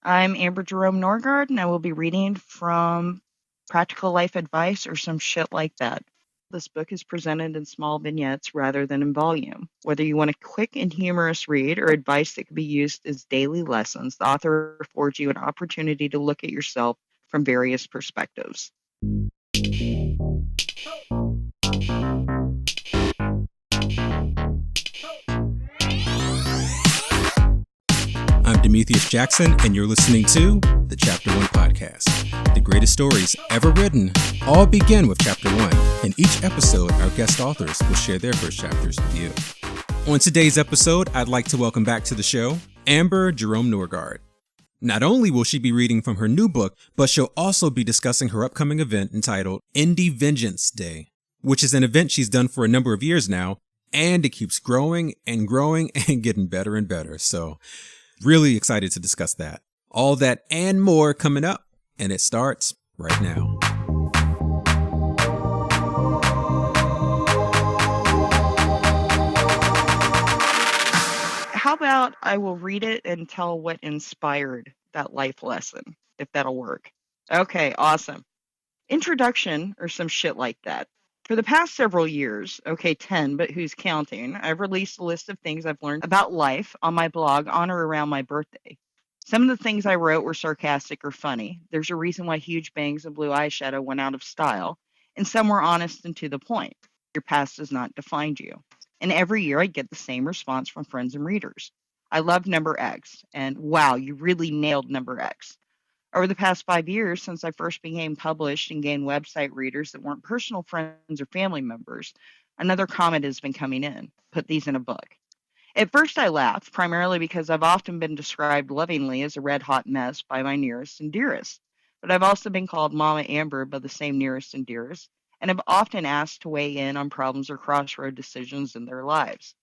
I'm Amber Jerome Norrgard, and I will be reading from Practical Life Advice or some shit like that. This book is presented in small vignettes rather than in volume. Whether you want a quick and humorous read or advice that can be used as daily lessons, the author affords you an opportunity to look at yourself from various perspectives. I'm Demethius Jackson, and you're listening to the Chapter 1 podcast. The greatest stories ever written all begin with Chapter 1. In each episode, our guest authors will share their first chapters with you. On today's episode, I'd like to welcome back to the show, Amber Jerome Norrgard. Not only will she be reading from her new book, but she'll also be discussing her upcoming event entitled IndieVengeance Day, which is an event she's done for a number of years now, and it keeps growing and growing and getting better and better. So really excited to discuss that. All that and more coming up, and it starts right now. How about I will read it and tell what inspired that life lesson, if that'll work. Okay, awesome. Introduction or some shit like that. For the past several years, okay, 10, but who's counting, I've released a list of things I've learned about life on my blog on or around my birthday. Some of the things I wrote were sarcastic or funny. There's a reason why huge bangs of blue eyeshadow went out of style, and some were honest and to the point. Your past does not define you. And every year I get the same response from friends and readers. I love number X, and wow, you really nailed number X. Over the past 5 years, since I first became published and gained website readers that weren't personal friends or family members, another comment has been coming in. Put these in a book. At first, I laughed, primarily because I've often been described lovingly as a red hot mess by my nearest and dearest. But I've also been called Mama Amber by the same nearest and dearest, and I've often asked to weigh in on problems or crossroad decisions in their lives.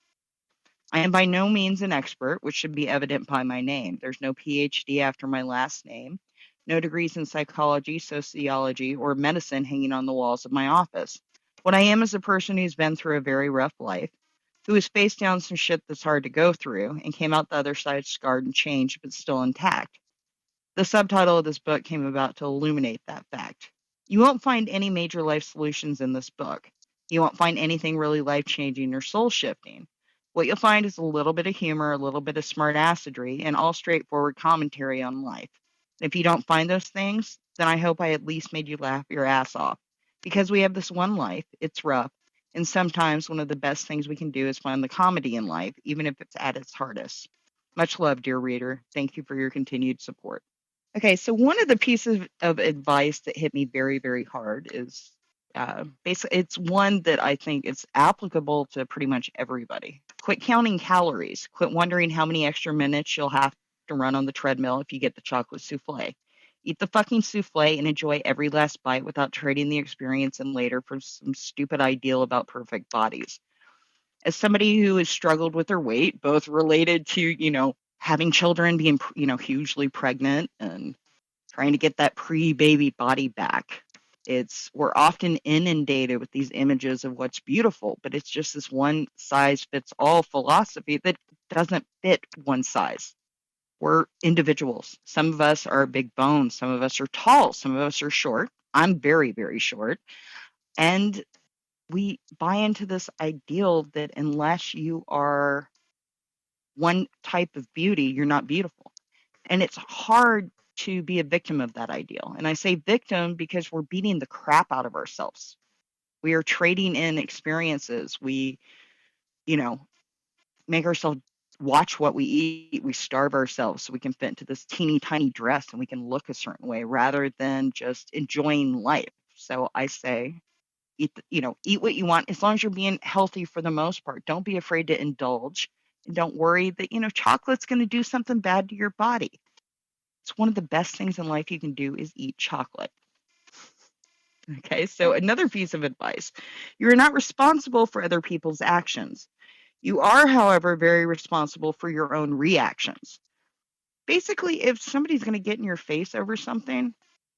I am by no means an expert, which should be evident by my name. There's no PhD after my last name, no degrees in psychology, sociology, or medicine hanging on the walls of my office. What I am is a person who's been through a very rough life, who has faced down some shit that's hard to go through, and came out the other side scarred and changed, but still intact. The subtitle of this book came about to illuminate that fact. You won't find any major life solutions in this book. You won't find anything really life-changing or soul-shifting. What you'll find is a little bit of humor, a little bit of smart assery, and all straightforward commentary on life. If you don't find those things, then I hope I at least made you laugh your ass off. Because we have this one life, it's rough, and sometimes one of the best things we can do is find the comedy in life, even if it's at its hardest. Much love, dear reader. Thank you for your continued support. Okay, so one of the pieces of advice that hit me very, very hard is basically, it's one that I think is applicable to pretty much everybody. Quit counting calories. Quit wondering how many extra minutes you'll have to run on the treadmill if you get the chocolate souffle. Eat the fucking souffle and enjoy every last bite without trading the experience in later for some stupid ideal about perfect bodies. As somebody who has struggled with their weight, both related to, having children, being, hugely pregnant and trying to get that pre-baby body back, we're often inundated with these images of what's beautiful, but it's just this one size fits all philosophy that doesn't fit one size. We're individuals. Some of us are big bones. Some of us are tall. Some of us are short. I'm very, very short. And we buy into this ideal that unless you are one type of beauty, you're not beautiful. And it's hard to be a victim of that ideal. And I say victim because we're beating the crap out of ourselves. We are trading in experiences. We, make ourselves watch what we eat. We starve ourselves so we can fit into this teeny tiny dress and we can look a certain way rather than just enjoying life. So I say, eat what you want as long as you're being healthy for the most part. Don't be afraid to indulge, and don't worry that chocolate's going to do something bad to your body. It's one of the best things in life you can do is eat chocolate. Okay, so another piece of advice. You are not responsible for other people's actions. You are, however, very responsible for your own reactions. Basically, if somebody's going to get in your face over something,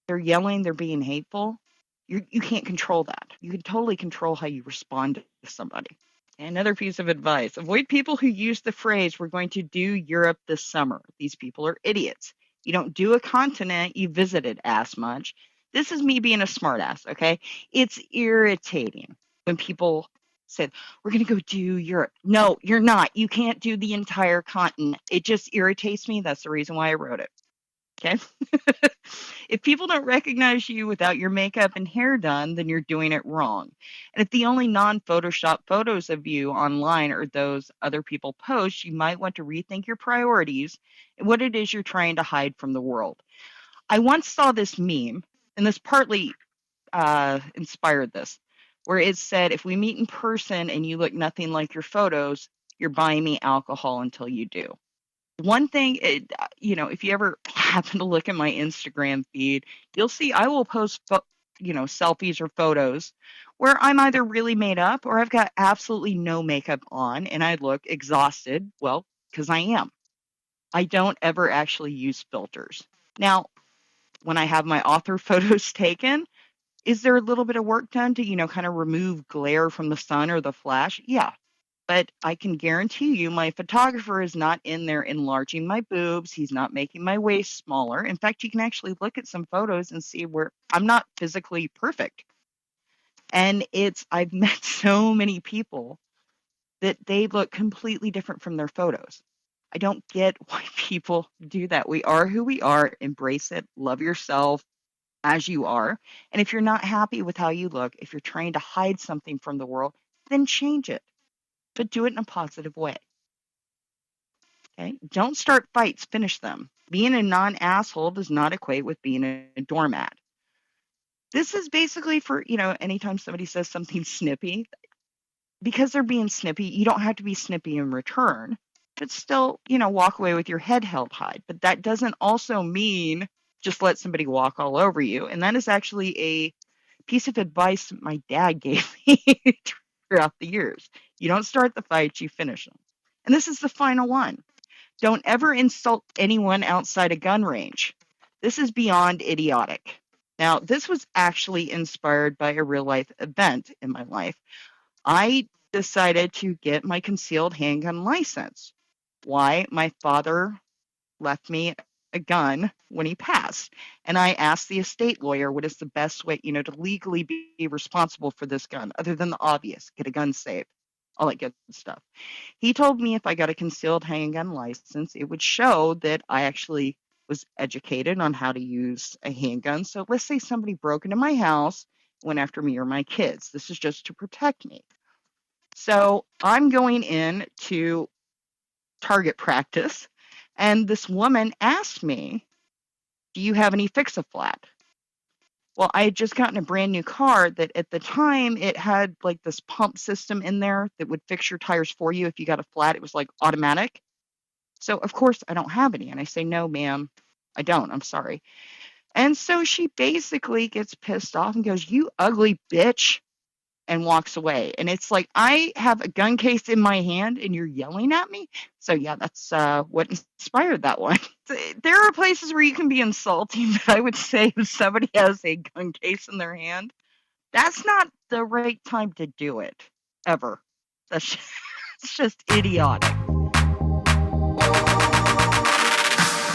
they're yelling, they're being hateful, you can't control that. You can totally control how you respond to somebody. Another piece of advice. Avoid people who use the phrase, "we're going to do Europe this summer." These people are idiots. You don't do a continent you visited as much. This is me being a smartass, okay? It's irritating when people say, we're going to go do Europe. No, you're not. You can't do the entire continent. It just irritates me. That's the reason why I wrote it. Okay? If people don't recognize you without your makeup and hair done, then you're doing it wrong. And if the only non-Photoshop photos of you online are those other people post, you might want to rethink your priorities and what it is you're trying to hide from the world. I once saw this meme, and this partly inspired this, where it said, if we meet in person and you look nothing like your photos, you're buying me alcohol until you do. One thing, if you ever happen to look at my Instagram feed, you'll see I will post, selfies or photos where I'm either really made up or I've got absolutely no makeup on and I look exhausted. Well, because I am. I don't ever actually use filters. Now, when I have my author photos taken, is there a little bit of work done to, kind of remove glare from the sun or the flash? Yeah. But I can guarantee you my photographer is not in there enlarging my boobs. He's not making my waist smaller. In fact, you can actually look at some photos and see where I'm not physically perfect. And I've met so many people that they look completely different from their photos. I don't get why people do that. We are who we are. Embrace it. Love yourself as you are. And if you're not happy with how you look, if you're trying to hide something from the world, then change it. But do it in a positive way. Okay? Don't start fights, finish them. Being a non-asshole does not equate with being a doormat. This is basically for, anytime somebody says something snippy, because they're being snippy, you don't have to be snippy in return, but still, walk away with your head held high. But that doesn't also mean just let somebody walk all over you. And that is actually a piece of advice my dad gave me throughout the years. You don't start the fights, you finish them. And this is the final one. Don't ever insult anyone outside a gun range. This is beyond idiotic. Now, this was actually inspired by a real life event in my life. I decided to get my concealed handgun license. Why? My father left me a gun when he passed. And I asked the estate lawyer, what is the best way, to legally be responsible for this gun, other than the obvious, get a gun safe, all that good stuff. He told me if I got a concealed handgun license, it would show that I actually was educated on how to use a handgun. So let's say somebody broke into my house, went after me or my kids. This is just to protect me. So I'm going in to target practice, and this woman asked me, do you have any fix-a-flat? Well, I had just gotten a brand new car that at the time it had like this pump system in there that would fix your tires for you. If you got a flat, it was like automatic. So of course I don't have any. And I say, no, ma'am, I don't. I'm sorry. And so she basically gets pissed off and goes, you ugly bitch, and walks away. And it's like, I have a gun case in my hand and you're yelling at me. So yeah, that's what inspired that one. There are places where you can be insulting, but I would say if somebody has a gun case in their hand, that's not the right time to do it, ever. It's just idiotic.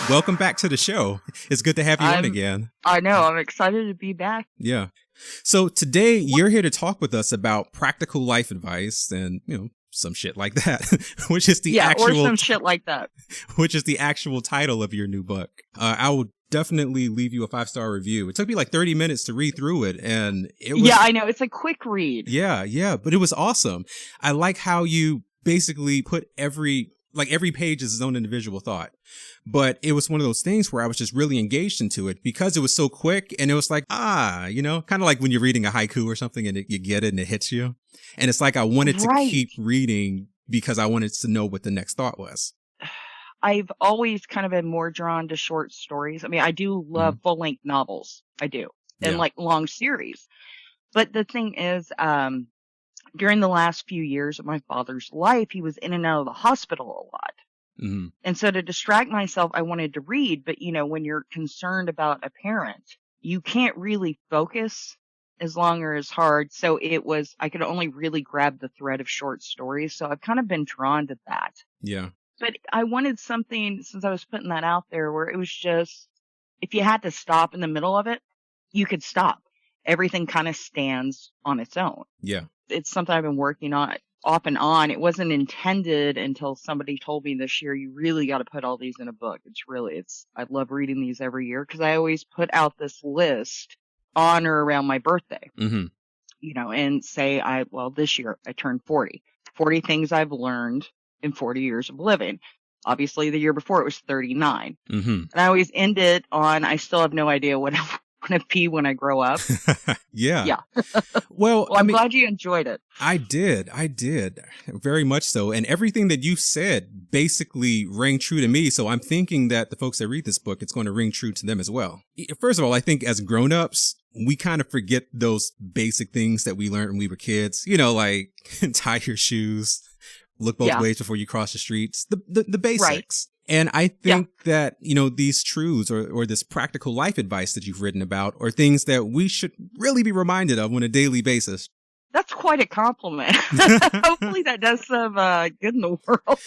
Welcome back to the show. It's good to have you on again. I know. I'm excited to be back. Yeah. So today you're here to talk with us about practical life advice and, some shit like that, which is the actual, or some shit like that, which is the actual title of your new book. I will definitely leave you a 5-star review. It took me like 30 minutes to read through it, and it was, yeah, I know, it's a quick read. Yeah, but it was awesome. I like how you basically put every page is its own individual thought. But it was one of those things where I was just really engaged into it because it was so quick, and it was like, kind of like when you're reading a haiku or something and you get it and it hits you. And it's like I wanted to keep reading because I wanted to know what the next thought was. I've always kind of been more drawn to short stories. I mean, I do love full-length novels. I do. And like long series. But the thing is, during the last few years of my father's life, he was in and out of the hospital a lot. Mm-hmm. And so to distract myself, I wanted to read. But, when you're concerned about a parent, you can't really focus as long or as hard. So I could only really grab the thread of short stories. So I've kind of been drawn to that. Yeah. But I wanted something, since I was putting that out there, where it was just, if you had to stop in the middle of it, you could stop. Everything kind of stands on its own. Yeah. It's something I've been working on off and on. It wasn't intended until somebody told me this year, you really got to put all these in a book. I love reading these every year because I always put out this list on or around my birthday, and say this year I turned 40. 40 things I've learned in 40 years of living. Obviously, the year before it was 39. And I always end it on, I still have no idea what I'm going to be when I grow up. Yeah. Well, I'm glad you enjoyed it. I did. Very much so. And everything that you said basically rang true to me. So I'm thinking that the folks that read this book, it's going to ring true to them as well. First of all, I think as grown-ups, we kind of forget those basic things that we learned when we were kids, like tie your shoes, look both ways before you cross the streets, the basics. Right. And I think that, these truths or this practical life advice that you've written about are things that we should really be reminded of on a daily basis. That's quite a compliment. Hopefully that does some good in the world.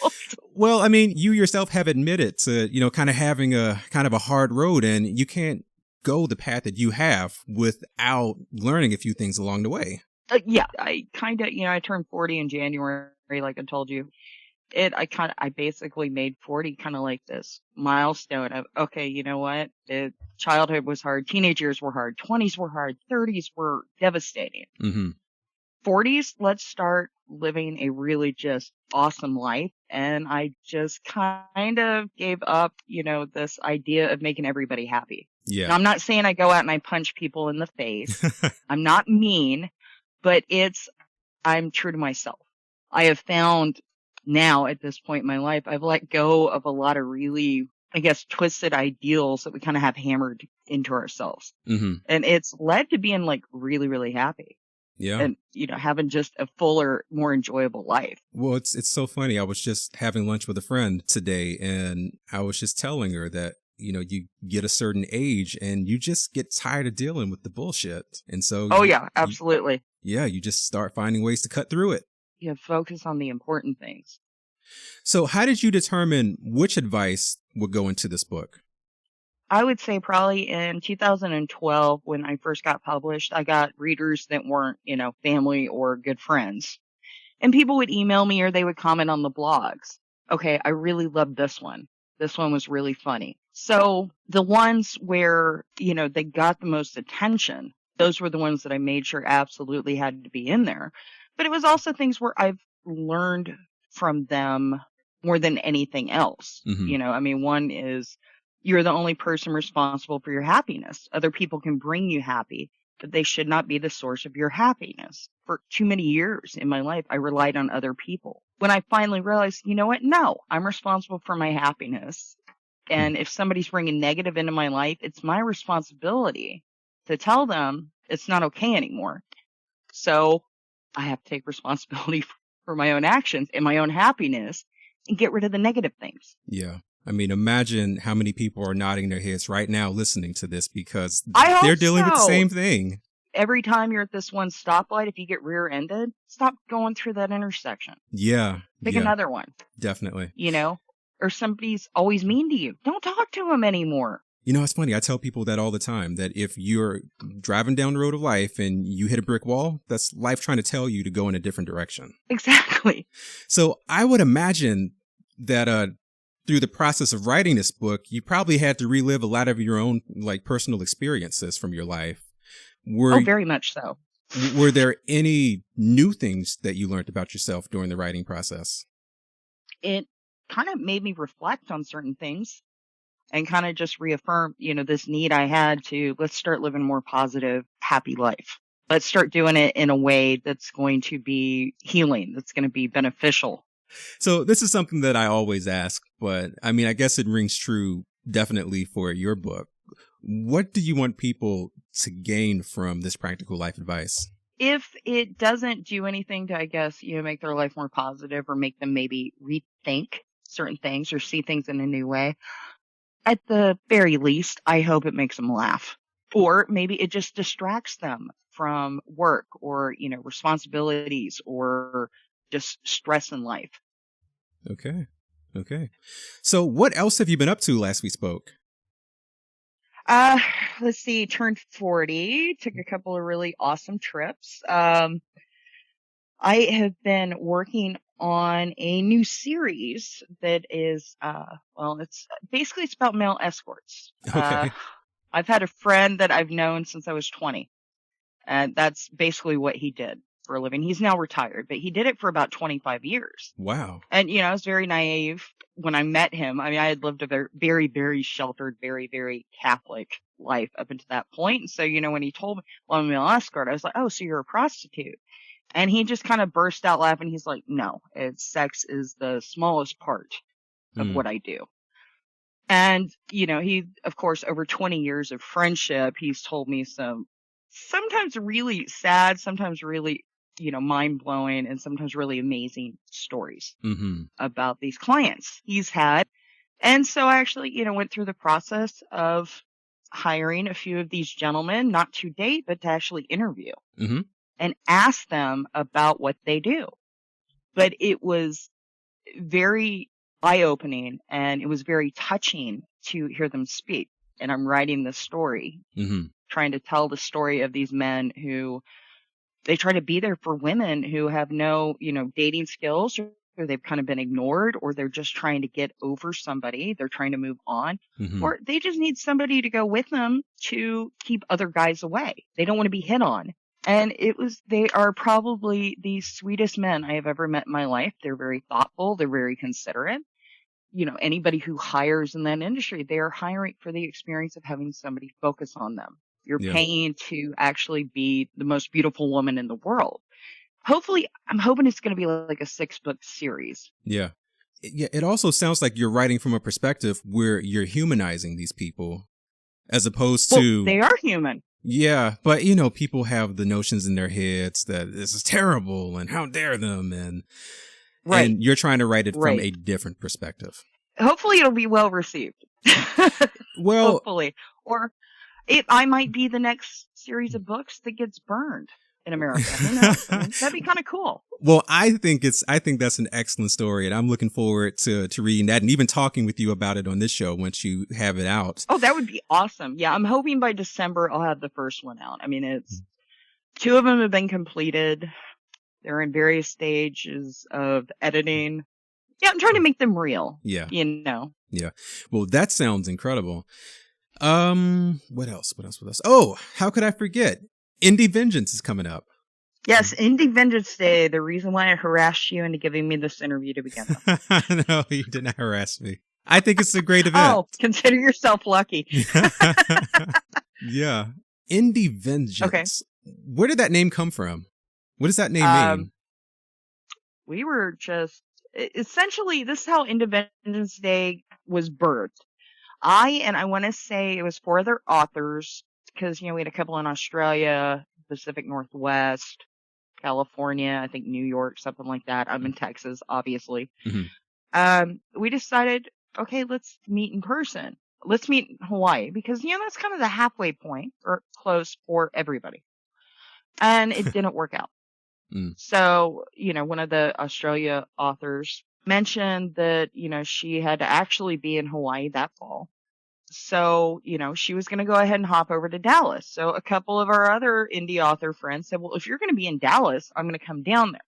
Well, I mean, you yourself have admitted to, kind of having a hard road, and you can't go the path that you have without learning a few things along the way. I kind of, I turned 40 in January, like I told you. I basically made 40 kind of like this milestone of, okay, you know what? Childhood was hard. Teenage years were hard. 20s were hard. 30s were devastating. 40s, let's start living a really just awesome life. And I just kind of gave up, this idea of making everybody happy. Yeah. Now, I'm not saying I go out and I punch people in the face. I'm not mean, but I'm true to myself. I have found now at this point in my life, I've let go of a lot of really, I guess, twisted ideals that we kind of have hammered into ourselves. And it's led to being like really, really happy. Yeah. And, having just a fuller, more enjoyable life. Well, it's so funny. I was just having lunch with a friend today, and I was just telling her that, you get a certain age and you just get tired of dealing with the bullshit. And so. Oh, yeah, absolutely. You just start finding ways to cut through it. You focus on the important things. So how did you determine which advice would go into this book? I would say probably in 2012, when I first got published, I got readers that weren't, family or good friends. And people would email me or they would comment on the blogs. Okay, I really loved this one. This one was really funny. So the ones where, they got the most attention, those were the ones that I made sure absolutely had to be in there. But it was also things where I've learned from them more than anything else. One is, you're the only person responsible for your happiness. Other people can bring you happy, but they should not be the source of your happiness. For too many years in my life, I relied on other people. When I finally realized, you know what? No, I'm responsible for my happiness. And if somebody's bringing negative into my life, it's my responsibility to tell them it's not okay anymore. So I have to take responsibility for my own actions and my own happiness and get rid of the negative things. Yeah. I mean, imagine how many people are nodding their heads right now listening to this because they're dealing with the same thing. Every time you're at this one stoplight, if you get rear-ended, stop going through that intersection. Yeah. Pick another one. Definitely. Or somebody's always mean to you. Don't talk to them anymore. It's funny. I tell people that all the time, that if you're driving down the road of life and you hit a brick wall, that's life trying to tell you to go in a different direction. Exactly. So I would imagine that through the process of writing this book, you probably had to relive a lot of your own personal experiences from your life. Very much so. Were there any new things that you learned about yourself during the writing process? It kind of made me reflect on certain things and kind of just reaffirm, this need I had to, let's start living a more positive, happy life. Let's start doing it in a way that's going to be healing, that's going to be beneficial. So this is something that I always ask, but I mean, I guess it rings true definitely for your book. What do you want people to gain from this practical life advice? If it doesn't do anything to, I guess, make their life more positive or make them maybe rethink certain things or see things in a new way, at the very least, I hope it makes them laugh. Or maybe it just distracts them from work or, responsibilities or just stress in life. Okay. Okay. So what else have you been up to last we spoke? Let's see, turned 40, took a couple of really awesome trips. I have been working on a new series that is, it's about male escorts. Okay. I've had a friend that I've known since I was 20, and that's basically what he did for a living. He's now retired, but he did it for about 25 years. Wow. And, I was very naive when I met him. I mean, I had lived a very, very, very sheltered, very, very Catholic life up until that point. And so, when he told me, well, I'm a male escort, I was like, oh, so you're a prostitute. And he just kind of burst out laughing. He's like, no, sex is the smallest part of what I do. And, he, of course, over 20 years of friendship, he's told me some sometimes really sad, sometimes really, mind blowing, and sometimes really amazing stories about these clients he's had. And so I actually, went through the process of hiring a few of these gentlemen, not to date, but to actually interview and ask them about what they do. But it was very eye-opening, and it was very touching to hear them speak. And I'm writing this story, trying to tell the story of these men who they try to be there for women who have no, dating skills, or they've kind of been ignored, or they're just trying to get over somebody. They're trying to move on, or they just need somebody to go with them to keep other guys away. They don't want to be hit on. And they are probably the sweetest men I have ever met in my life. They're very thoughtful. They're very considerate. Anybody who hires in that industry, they are hiring for the experience of having somebody focus on them. You're paying to actually be the most beautiful woman in the world. Hopefully, I'm hoping it's going to be like a 6-book series. Yeah. It also sounds like you're writing from a perspective where you're humanizing these people as opposed to... They are human. Yeah, but people have the notions in their heads that this is terrible and how dare them, and you're trying to write it from a different perspective. Hopefully it'll be well received. Well, hopefully. Or I might be the next series of books that gets burned in America. Who knows? That'd be kind of cool. Well, I think that's an excellent story, and I'm looking forward to reading that and even talking with you about it on this show once you have it out. Oh, that would be awesome. Yeah, I'm hoping by December I'll have the first one out. I mean, it's 2 of them have been completed. They're in various stages of editing. Yeah, I'm trying to make them real. Yeah. Yeah. Well, that sounds incredible. What else? Oh, how could I forget? IndieVengeance is coming up. Yes, IndieVengeance Day, the reason why I harassed you into giving me this interview to begin with. No, you did not harass me. I think it's a great event. Oh, consider yourself lucky. Yeah. IndieVengeance. Okay. Where did that name come from? What does that name mean? We were just... Essentially, this is how IndieVengeance Day was birthed. I want to say it was 4 other authors, because, we had a couple in Australia, Pacific Northwest, California, I think New York, something like that. I'm in Texas, obviously. We decided, okay, let's meet in person. Let's meet in Hawaii, because, that's kind of the halfway point, or close for everybody. And it didn't work out. So, one of the Australia authors mentioned that, she had to actually be in Hawaii that fall. So, she was going to go ahead and hop over to Dallas. So a couple of our other indie author friends said, well, if you're going to be in Dallas, I'm going to come down there.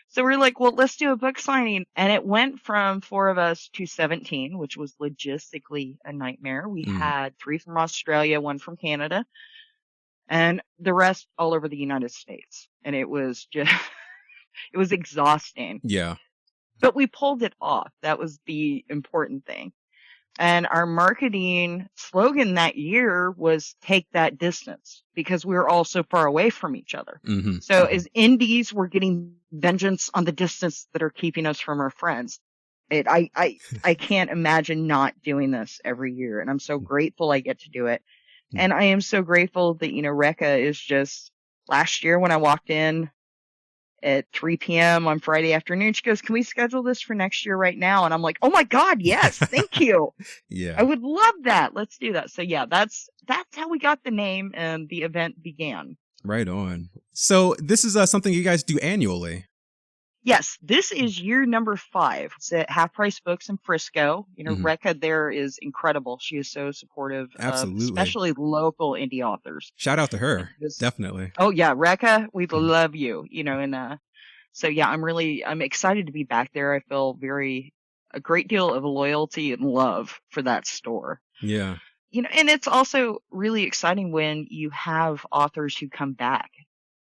So we're like, well, let's do a book signing. And it went from 4 of us to 17, which was logistically a nightmare. We had 3 from Australia, 1 from Canada, and the rest all over the United States. And it was just, it was exhausting. Yeah. But we pulled it off. That was the important thing. And our marketing slogan that year was take that distance, because we were all so far away from each other. So as indies, we're getting vengeance on the distance that are keeping us from our friends. I can't imagine not doing this every year. And I'm so grateful I get to do it. And I am so grateful that, Rekha is just, last year when I walked in at 3 p.m. on Friday afternoon, she goes, can we schedule this for next year right now? And I'm like, oh my God, yes, thank you. Yeah. I would love that. Let's do that. So yeah, that's how we got the name and the event began. Right on. So this is something you guys do annually. Yes, this is year number 5. It's at Half Price Books in Frisco. Rekha there is incredible. She is so supportive of Absolutely. especially local indie authors. Shout out to her. Definitely. Oh yeah, Rekha, we love you. So yeah, I'm excited to be back there. I feel a great deal of loyalty and love for that store. Yeah. And it's also really exciting when you have authors who come back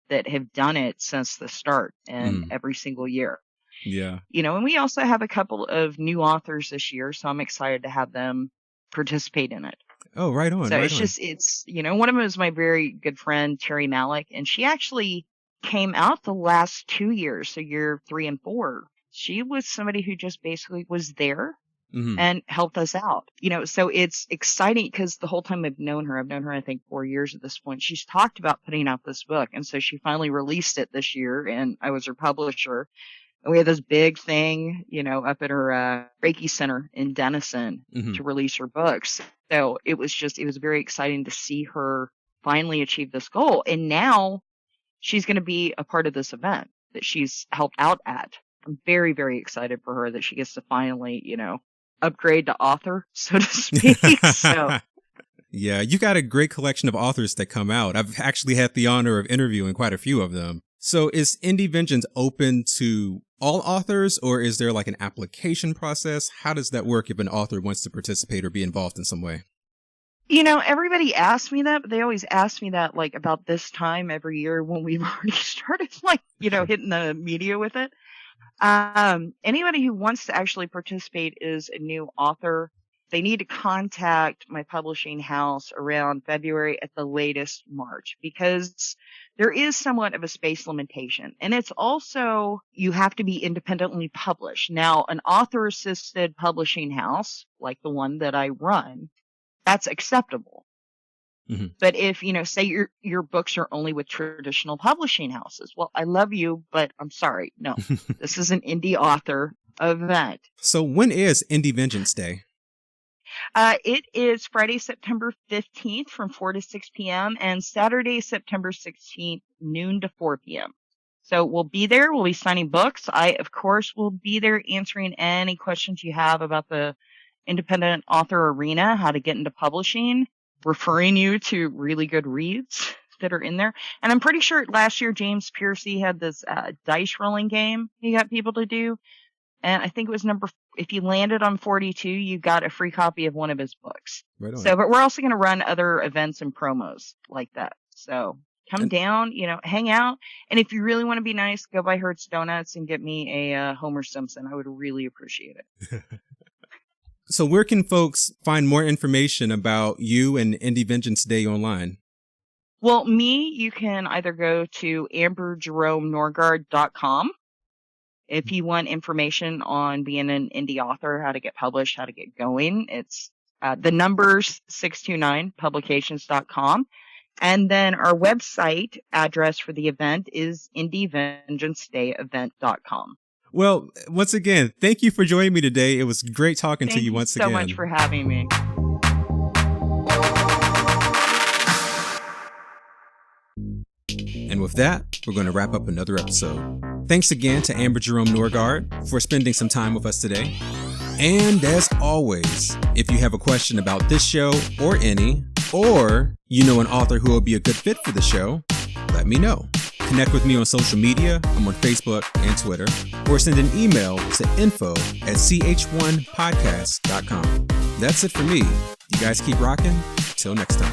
that have done it since the start and every single year. Yeah. And we also have a couple of new authors this year, so I'm excited to have them participate in it. Oh, right on. So right it's one of them is my very good friend, Terry Malick, and she actually came out the last 2 years, so year 3 and 4. She was somebody who just basically was there and helped us out. So it's exciting because the whole time I've known her, I think 4 years at this point, she's talked about putting out this book. And so she finally released it this year, and I was her publisher. And we had this big thing, up at her Reiki Center in Denison to release her books. So it was very exciting to see her finally achieve this goal. And now she's going to be a part of this event that she's helped out at. I'm very, very excited for her that she gets to finally, upgrade to author, so to speak. So. Yeah, you got a great collection of authors that come out. I've actually had the honor of interviewing quite a few of them. So is IndieVengeance open to all authors, or is there like an application process? How does that work if an author wants to participate or be involved in some way? Everybody asks me that, but they always ask me that like about this time every year when we've already started hitting the media with it. Anybody who wants to actually participate is a new author. They need to contact my publishing house around February at the latest March, because there is somewhat of a space limitation. And it's also, you have to be independently published. Now, an author-assisted publishing house, like the one that I run, that's acceptable. But if, say your books are only with traditional publishing houses, well, I love you, but I'm sorry. No, this is an indie author event. So when is IndieVengeance Day? It is Friday, September 15th from 4 to 6 p.m. and Saturday, September 16th, noon to 4 p.m. So we'll be there. We'll be signing books. I, of course, will be there answering any questions you have about the independent author arena, how to get into publishing, referring you to really good reads that are in there. And I'm pretty sure last year James Piercy had this dice rolling game he got people to do. And I think it was if you landed on 42, you got a free copy of one of his books. Right on. So, but we're also going to run other events and promos like that. So come down, hang out. And if you really want to be nice, go by Hertz Donuts and get me a Homer Simpson. I would really appreciate it. So where can folks find more information about you and IndieVengeance Day online? Well, you can either go to amberjeromenorrgard.com. If you want information on being an indie author, how to get published, how to get going, it's the numbers 629publications.com. And then our website address for the event is IndieVengeanceDayEvent.com. Well, once again, thank you for joining me today. It was great talking to you once again. Thank you so much for having me. And with that, we're going to wrap up another episode. Thanks again to Amber Jerome Norrgard for spending some time with us today. And as always, if you have a question about this show or any, or you know an author who will be a good fit for the show, let me know. Connect with me on social media. I'm on Facebook and Twitter. Or send an email to info@ch1podcast.com. That's it for me. You guys keep rocking. Till next time.